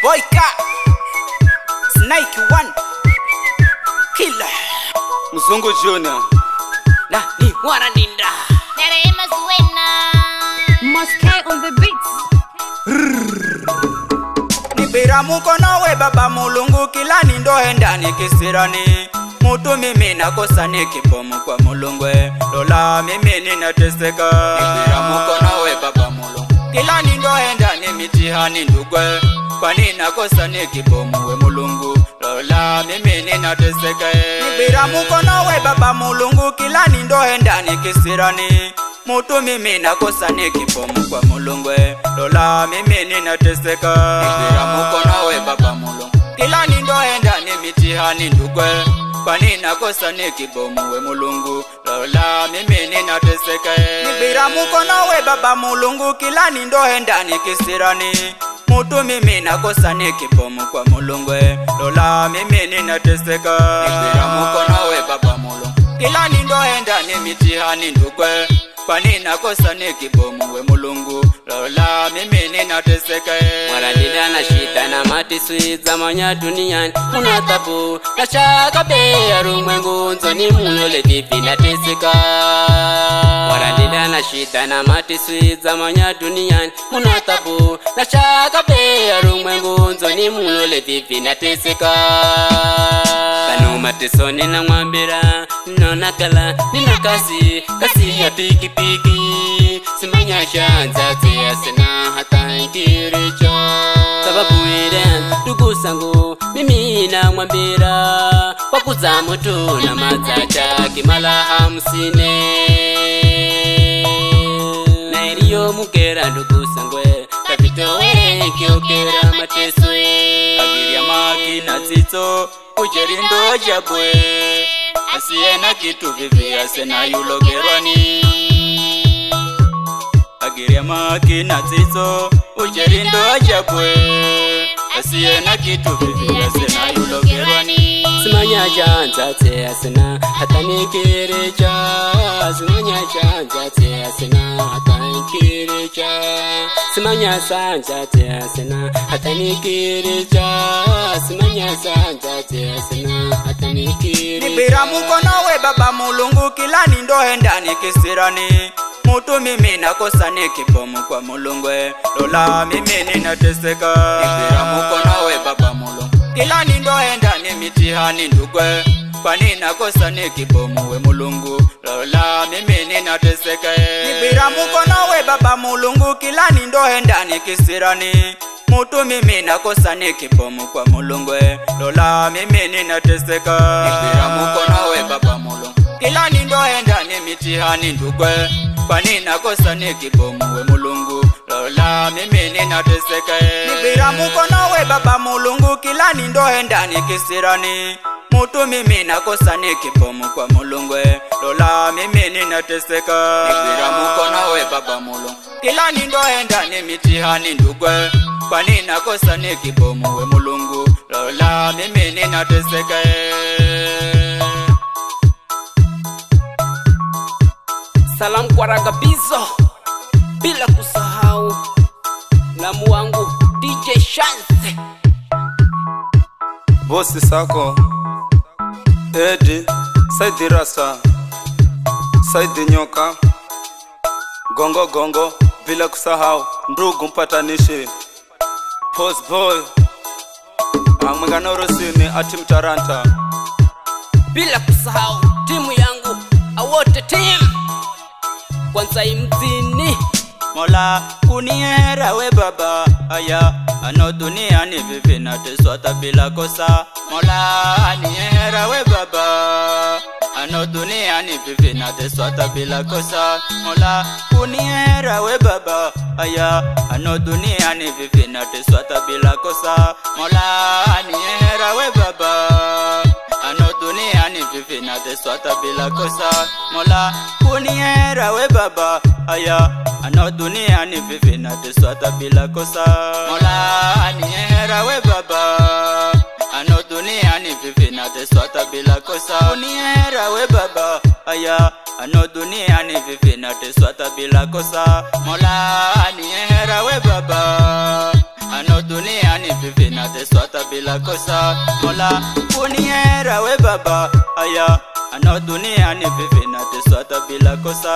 Boyka Snake One Killer Mzungu Junior na ni wananinda Nereema Zuena Mosque on the beats. Nibira mukono we baba mulungu kila nindo endani kisirani Mutu mimi nakosa nikipomu kwa mulungwe Lola mimi ninateseka Nibira mukono we baba mulungu kila nindo endani mitihani ndugwe Kwani nakosa nikipomu we mulungu Lola mimi ninateseka Nibira mukono we baba mulungu kila nindo endani kisirani Mutu mimi nakosa nikipomu kwa mulungwe Lola mimi ninateseka Nibira mukono we baba mulungu kila nindo endani mitihani ndugwe Kwani nakosa nikipomu we mulungu Lola mimi ninateseka Nibira mukono we baba mulungu kila nindo endani kisirani Mutu mimi nakosa nikipomu kwa mulungwe Lola mimi ninateseka Nibira mukono we baba mulungu kila nindo endani mitihani ndugwe Kwani nakosa nikipomu we mulungu Lola mimi ninateseka Mwaradida na shida na matiswi za manya duniani Muna tabu na shaka beya rumwengu Nzoni munole vipi nateseka Mwaradida na shida na matiswi za manya duniani Muna tabu na shaka beya rumwengu Nzoni munole vipi nateseka Kanu matisoni na mwambira Nona kala nina kasi ya piki piki Simanya shanza tia sena hata ikiricho Sababu iren ndugu sangu mimi na mwambira Wakuza mutu na mazacha kimala hamsine Nairiyo mukera ndugu sangwe Kapito were kiokera mateswe Agiria maki na tito Ujerindo jabwe Asiena kitu vivi asena yulogerwani Agiria maki na tito Ujerindo jabwe Asiena kitu vivi asena yulogerwani Simanya shanza tia sena hata nikiricho Simanya shanza tia sena hata nikiricho Simanya shanza tia sena hata nikiricho Simanya shanza tia sena hata nikiricho Nibira mukono we baba mulungu kila nindo endani kisirani Mutu mimi nakosa nikipomu kwa mulungwe Lola mimi ninateseka Nibira mukono we baba mulungu kila nindo endani mitihani ndugwe Kwani nakosa nikipomu we mulungu Lola mimi ninateseka Nibira mukono we baba mulungu kila nindo endani kisirani Mutu mimi nakosa nikipomu kwa mulungwe Lola mimi ninateseka Nibira mukono we baba mulungu kila nindo endani mitihani ndugwe Kwani nakosa nikipomu we mulungu Lola mimi ninateseka Nibira mukono we baba mulungu kila nindo endani kisirani Mutu mimi nakosa nikipomu kwa mulungwe Lola mimi ninateseka Nibira mukono we baba mulungu kila nindo endani mitihani ndugwe Kwani nakosa nikipomu we mulungu Lola mimi ninateseka Salam kwa Ragabizo bila kusahau lamu wangu DJ Shanse Bosi Sako Edi Saidi Rasta Saidi Nyoka Gongo Gongo bila kusahau ndugu mpatanishi Post Boy Amwengano Rosini Atim Taranta bila kusahau timu yangu awote team Kwanza imzini Mola kuniera we baba aya ano dunia ni vivi nateswata bila kosa Mola niera we baba ano dunia ni vivi nateswata bila kosa Mola kuniera we baba aya ano dunia ni vivi nateswata bila kosa Mola niera we baba ano dunia ni vivi nateswata bila kosa Mola kuniera we baba aya ano dunia ni vivi nateswata bila kosa Mola niera we baba ano dunia ni vivi nateswata bila kosa Niera we baba aya ano dunia ni vivi nateswata bila kosa Mola niera we baba ano dunia ni vivi nateswa hata bila kosa. Mola uniera we baba, aya ano duniani vivi nateswa hata bila kosa.